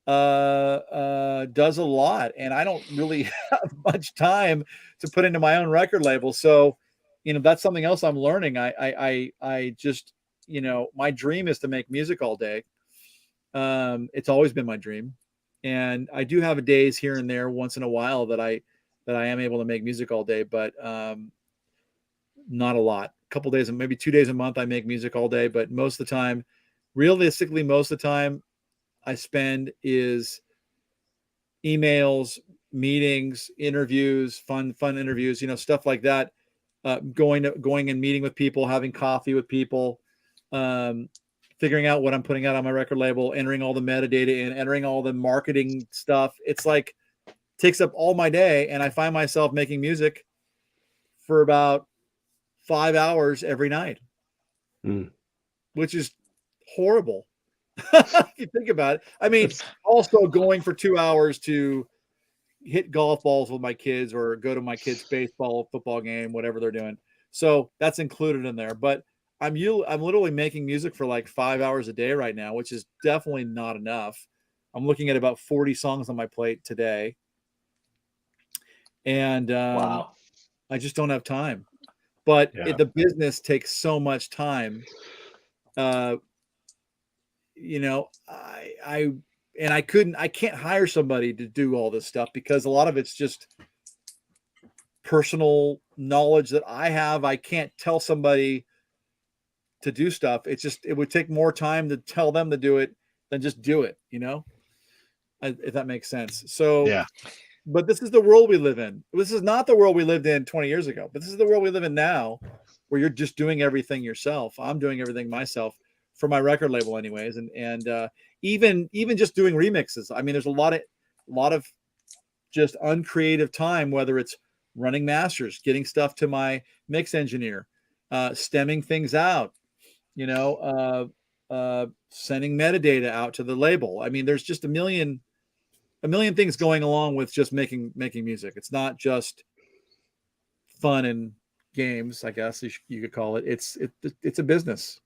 does a lot, and I don't really have much time to put into my own record label. So, that's something else I'm learning. I just, my dream is to make music all day. It's always been my dream, and I do have days here and there once in a while that I am able to make music all day, but not a lot. A couple days, maybe 2 days a month, I make music all day, but most of the time, realistically, most of the time I spend is emails, meetings, interviews, fun interviews, stuff like that. Going and meeting with people, having coffee with people, figuring out what I'm putting out on my record label, entering all the metadata in, entering all the marketing stuff. It's like takes up all my day, and I find myself making music for about 5 hours every night, which is horrible. If you think about it. I mean, also going for 2 hours to hit golf balls with my kids or go to my kids' baseball, football game, whatever they're doing. So that's included in there. But I'm literally making music for like 5 hours a day right now, which is definitely not enough. I'm looking at about 40 songs on my plate today. And wow. I just don't have time. But the business takes so much time. I can't hire somebody to do all this stuff because a lot of it's just personal knowledge that I have. I can't tell somebody to do stuff. It would take more time to tell them to do it than just do it, if that makes sense. So, yeah. But this is the world we live in. This is not the world we lived in 20 years ago, but this is the world we live in now, where you're just doing everything yourself. I'm doing everything myself for my record label anyways. And even just doing remixes. I mean, there's a lot of just uncreative time, whether it's running masters, getting stuff to my mix engineer, stemming things out, sending metadata out to the label. I mean, there's just a million things going along with just making music. It's not just fun and games, I guess you could call it. It's a business.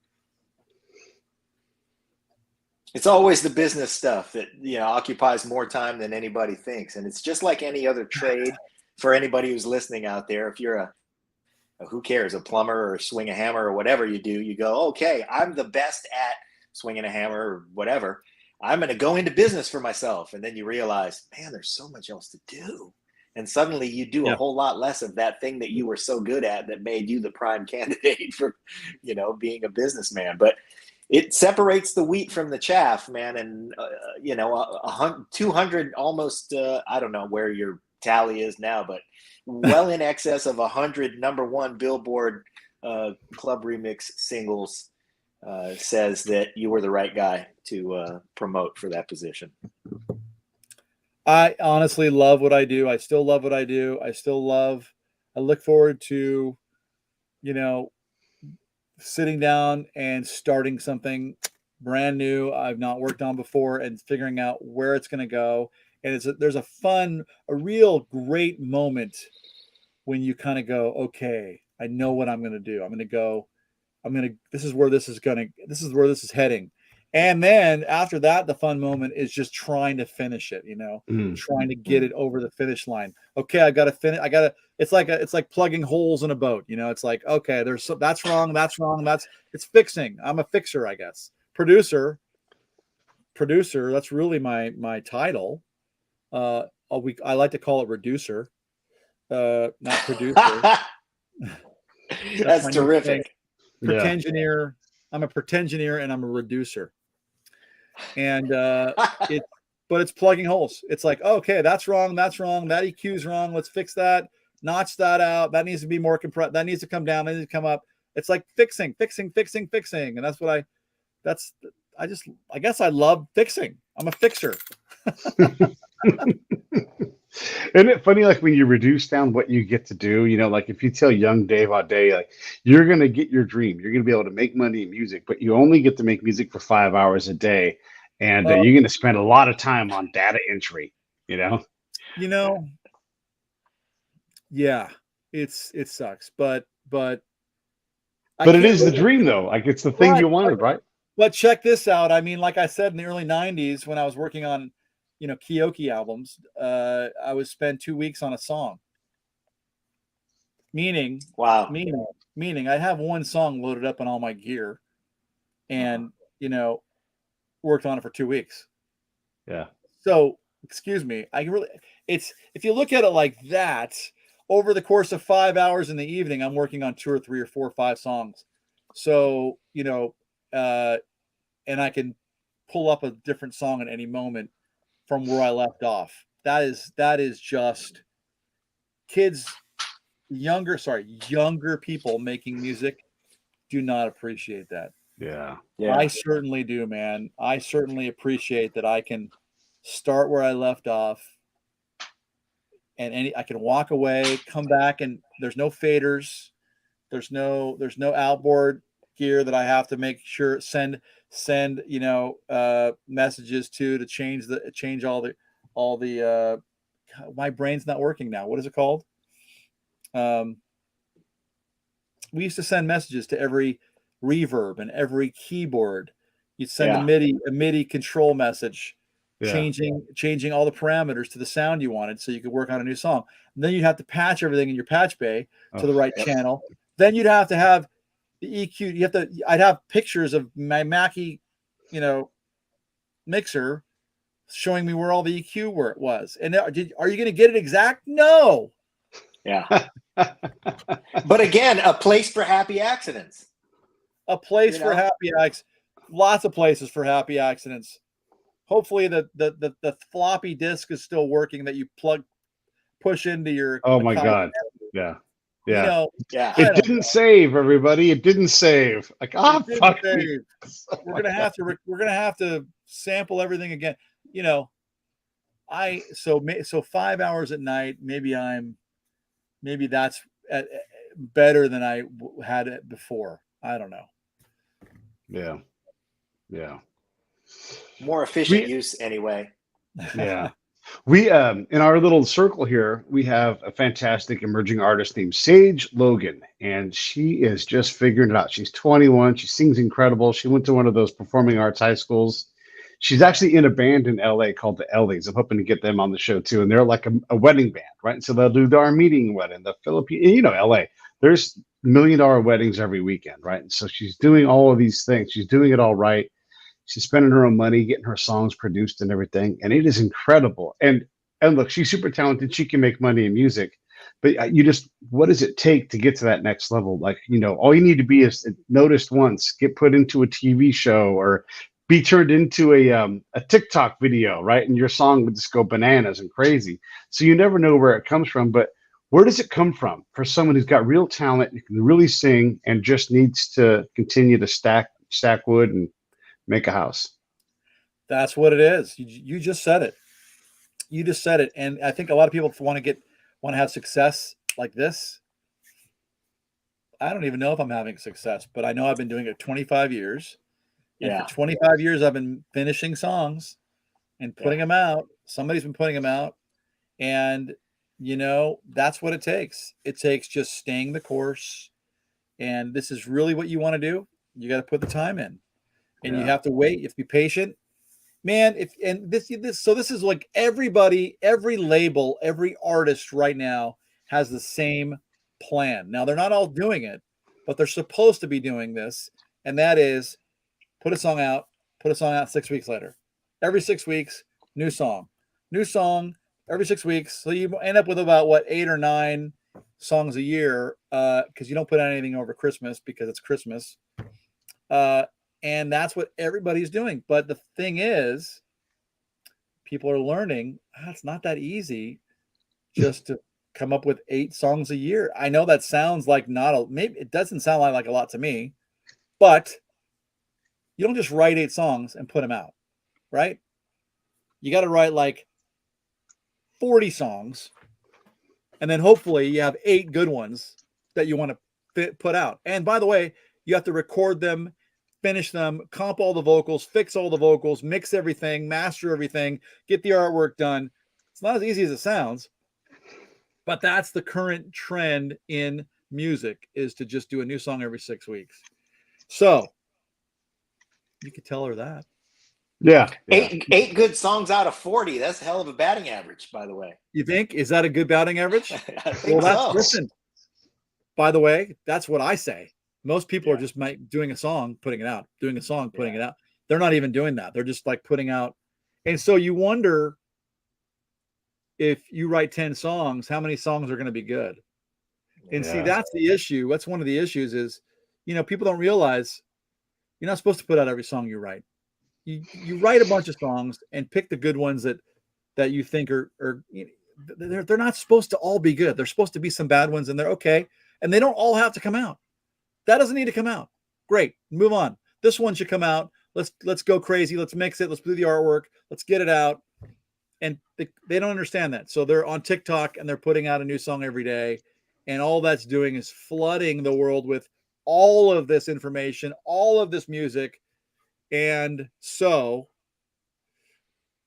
It's always the business stuff that occupies more time than anybody thinks, and it's just like any other trade. For anybody who's listening out there, if you're who cares, a plumber or swing a hammer or whatever you do, you go, okay, I'm the best at swinging a hammer or whatever. I'm going to go into business for myself. And then you realize, man, there's so much else to do. And suddenly you do a whole lot less of that thing that you were so good at that made you the prime candidate for, being a businessman. But it separates the wheat from the chaff, man. And, 200 almost, I don't know where your tally is now, but well in excess of 100 number one Billboard club remix singles says that you were the right guy to promote for that position. I honestly love what I do. I still love what I do. I look forward to, sitting down and starting something brand new I've not worked on before and figuring out where it's going to go. And there's a real great moment when you kind of go, okay, I know what I'm going to do. This is where this is heading. And then after that, the fun moment is just trying to finish it, trying to get it over the finish line. Okay, I got to finish. It's like plugging holes in a boat. It's like, okay, that's wrong. It's fixing. I'm a fixer, I guess. Producer. That's really my title. I like to call it reducer, not producer. That's terrific. Pretengineer. I'm a pretengineer and I'm a reducer. And but it's plugging holes. It's like, okay, that's wrong. That EQ's wrong. Let's fix that. Notch that out. That needs to be more compressed. That needs to come down. That needs to come up. It's like fixing. And that's what I guess I love fixing. I'm a fixer. Isn't it funny, like when you reduce down what you get to do, like if you tell young Dave Audé, like you're going to get your dream, you're going to be able to make money in music, but you only get to make music for 5 hours a day. And you're going to spend a lot of time on data entry, Yeah, it sucks, but it is the dream though. Like it's the thing you wanted, right? But check this out. I mean, like I said, in the early 90s, when I was working on, karaoke albums, I would spend 2 weeks on a song. Meaning I have one song loaded up on all my gear and, worked on it for 2 weeks. Yeah. So, excuse me, if you look at it like that, over the course of 5 hours in the evening, I'm working on 2 or 3 or 4 or 5 songs. So, and I can pull up a different song at any moment from where I left off. That is just younger people making music do not appreciate that. Yeah. I certainly do, man. I certainly appreciate that I can start where I left off and I can walk away, come back, and there's no faders. There's no outboard gear that I have to make sure send messages to change all the my brain's not working now. What is it called? We used to send messages to every reverb and every keyboard. You'd send a MIDI control message, changing all the parameters to the sound you wanted so you could work on a new song. And then you'd have to patch everything in your patch bay to the right channel. Then you'd have to have the EQ. I'd have pictures of my Mackie, mixer showing me where all the EQ was. And are you going to get it exact? No. Yeah. But again, a place for happy accidents. A place for happy accidents. Lots of places for happy accidents. Hopefully the floppy disk is still working that you push into your. Oh my God. Yeah. Yeah. It didn't save, everybody. It didn't save. Like, fuck me. We're gonna have to sample everything again. So 5 hours at night. Maybe that's better than I had it before. I don't know. Yeah. More efficient use anyway. Yeah. We in our little circle here, we have a fantastic emerging artist named Sage Logan, and she is just figuring it out. She's 21. She sings incredible. She went to one of those performing arts high schools. She's actually in a band in LA called the Ellies. I'm hoping to get them on the show too. And they're like a wedding band, right? So they'll do the Armenian wedding, the Philippine, LA. there's $1 million weddings every weekend, right? And so she's doing all of these things. She's doing it all right. She's spending her own money, getting her songs produced and everything, and it is incredible. And look, she's super talented. She can make money in music, but you just, what does it take to get to that next level? Like, all you need to be is noticed once, get put into a TV show, or be turned into a TikTok video, right? And your song would just go bananas and crazy. So you never know where it comes from, but where does it come from for someone who's got real talent, who can really sing, and just needs to continue to stack wood and make a house? That's what it is. You just said it. You just said it. And I think a lot of people want to have success like this. I don't even know if I'm having success, but I know I've been doing it 25 years. And for 25 years, I've been finishing songs and putting them out. Somebody's been putting them out. And, that's what it takes. It takes just staying the course. And this is really what you want to do. You got to put the time in. And you have to wait. You have to be patient. Man, this is like everybody, every label, every artist right now has the same plan. Now, they're not all doing it, but they're supposed to be doing this. And that is put a song out 6 weeks later. Every 6 weeks, new song every 6 weeks. So you end up with about 8 or 9 songs a year, because you don't put out anything over Christmas because it's Christmas. And that's what everybody's doing. But the thing is, people are learning it's not that easy just to come up with 8 songs a year. I know that sounds like maybe it doesn't sound like a lot to me, but you don't just write 8 songs and put them out, right? You got to write like 40 songs, and then hopefully you have 8 good ones that you want to put out. And by the way, you have to record them, finish them, comp all the vocals, fix all the vocals, mix everything, master everything, get the artwork done. It's not as easy as it sounds, but that's the current trend in music, is to just do a new song every 6 weeks. So you could tell her that. Yeah. Eight good songs out of 40. That's a hell of a batting average, by the way. You think? Is that a good batting average? I think so. Listen, by the way, that's what I say. Most people are just doing a song, putting it out, doing a song, putting it out. They're not even doing that. They're just like putting out. And so you wonder, if you write 10 songs, how many songs are going to be good? And see, that's the issue. That's one of the issues is, people don't realize you're not supposed to put out every song you write. You write a bunch of songs and pick the good ones that you think are they're not supposed to all be good. There's supposed to be some bad ones, and they're okay. And they don't all have to come out. That doesn't need to come out. Great. Move on. This one should come out. Let's go crazy. Let's mix it. Let's do the artwork. Let's get it out. And they don't understand that. So they're on TikTok and they're putting out a new song every day. And all that's doing is flooding the world with all of this information, all of this music. And so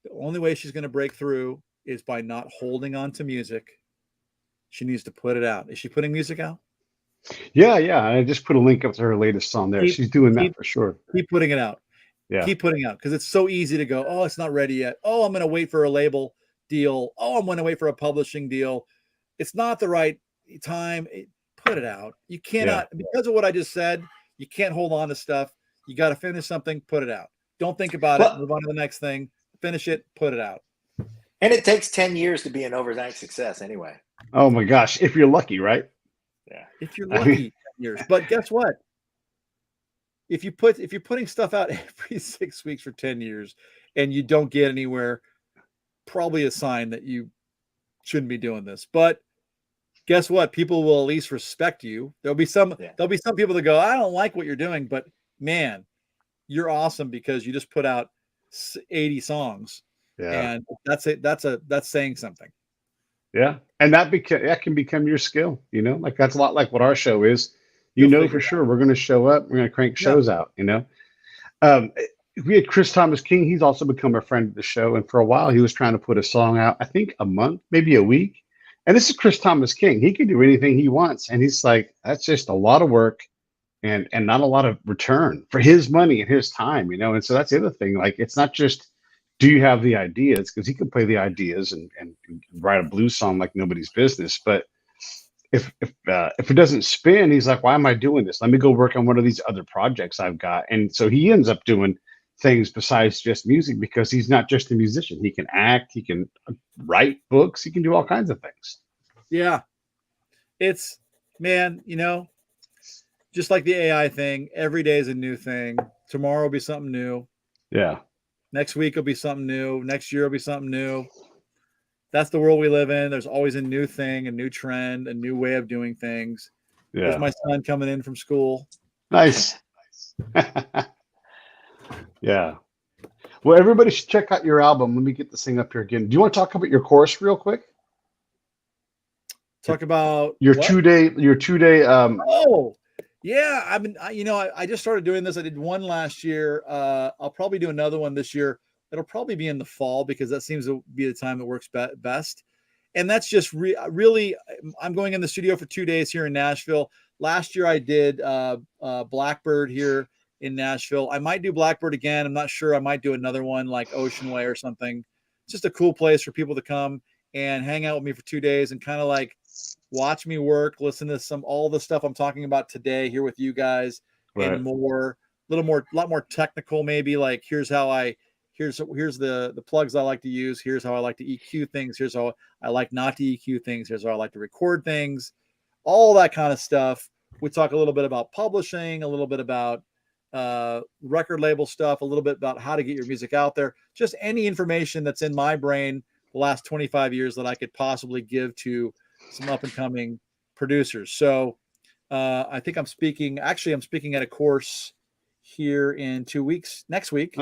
the only way she's going to break through is by not holding on to music. She needs to put it out. Is she putting music out? Yeah. I just put a link up to her latest song there. She's doing that for sure. Keep putting it out. Yeah. Keep putting it out, because it's so easy to go, oh, it's not ready yet. Oh, I'm going to wait for a label deal. Oh, I'm going to wait for a publishing deal. It's not the right time. Put it out. You cannot, because of what I just said, you can't hold on to stuff. You got to finish something, put it out. Don't think about it. Move on to the next thing. Finish it, put it out. And it takes 10 years to be an overnight success anyway. Oh my gosh. If you're lucky, right? Yeah. If you're lucky, 10 years. But guess what? If you're putting stuff out every 6 weeks for 10 years and you don't get anywhere, probably a sign that you shouldn't be doing this. But guess what? People will at least respect you. There'll be some people that go, I don't like what you're doing, but man, you're awesome because you just put out 80 songs. Yeah. And that's it. That's saying something. Yeah. And that can become your skill, like that's a lot like what our show is. For sure we're going to show up. We're going to crank shows out, We had Chris Thomas King. He's also become a friend of the show. And for a while he was trying to put a song out, I think a month, maybe a week. And this is Chris Thomas King. He can do anything he wants. And he's like, that's just a lot of work and not a lot of return for his money and his time, And so that's the other thing. Like, it's not just, do you have the ideas? Because he can play the ideas and write a blues song like nobody's business. But if it doesn't spin, he's like, why am I doing this? Let me go work on one of these other projects I've got. And so he ends up doing things besides just music, because he's not just a musician. He can act, he can write books, he can do all kinds of things. Yeah. It's, man, just like the AI thing, every day is a new thing. Tomorrow will be something new. Yeah. Next week will be something new. Next year will be something new. That's the world we live in. There's always a new thing, a new trend, a new way of doing things. Yeah. There's my son coming in from school. Nice. Yeah. Well, everybody should check out your album. Let me get this thing up here again. Do you want to talk about your course real quick? Talk about your what? 2-day. Oh, yeah. I just started doing this. I did one last year. I'll probably do another one this year. It'll probably be in the fall, because that seems to be the time that works best. And that's just really, I'm going in the studio for 2 days here in Nashville. Last year I did Blackbird here in Nashville. I might do Blackbird again. I'm not sure. I might do another one like Ocean Way or something. It's just a cool place for people to come and hang out with me for 2 days and kind of like watch me work, listen to all the stuff I'm talking about today here with you guys, right. And a lot more technical, maybe like here's the plugs I like to use. Here's how I like to EQ things. Here's how I like not to EQ things. Here's how I like to record things, all that kind of stuff. We talk a little bit about publishing, a little bit about record label stuff, a little bit about how to get your music out there, just any information that's in my brain the last 25 years that I could possibly give to some up and coming producers. So I think I'm speaking at a course here in 2 weeks, next week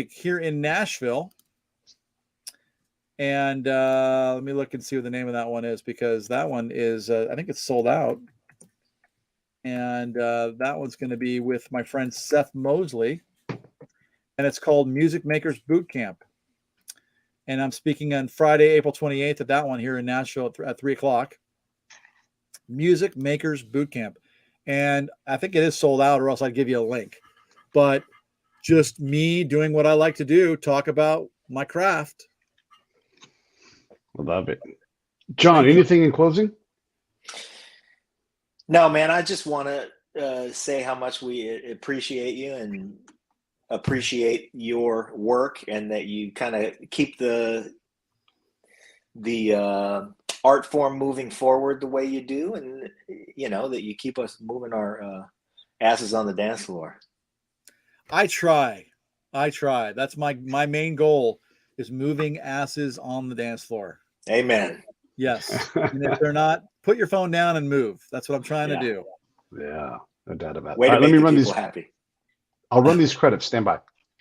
here in Nashville. And let me look and see what the name of that one is, because that one is, I think it's sold out. And that one's going to be with my friend Seth Mosley, and it's called Music Makers Boot Camp. And I'm speaking on Friday, April 28th at that one here in Nashville at 3:00. Music Makers Boot Camp. And I think it is sold out, or else I'd give you a link. But just me doing what I like to do, talk about my craft. I love it. John, anything in closing? No, man, I just want to say how much we appreciate you and appreciate your work, and that you kind of keep the art form moving forward the way you do, and that you keep us moving our asses on the dance floor. I try. That's my main goal, is moving asses on the dance floor. Amen. Yes. And if they're not, put your phone down and move. That's what I'm trying to do. Yeah, no doubt about it. Way to make the people happy. I'll run these credits. Stand by.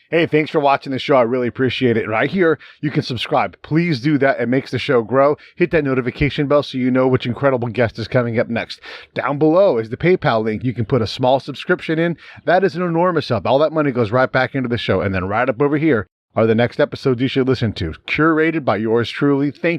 Hey, thanks for watching the show. I really appreciate it. Right here, you can subscribe. Please do that. It makes the show grow. Hit that notification bell so you know which incredible guest is coming up next. Down below is the PayPal link. You can put a small subscription in. That is an enormous help. All that money goes right back into the show. And then right up over here are the next episodes you should listen to, curated by yours truly. Thank you.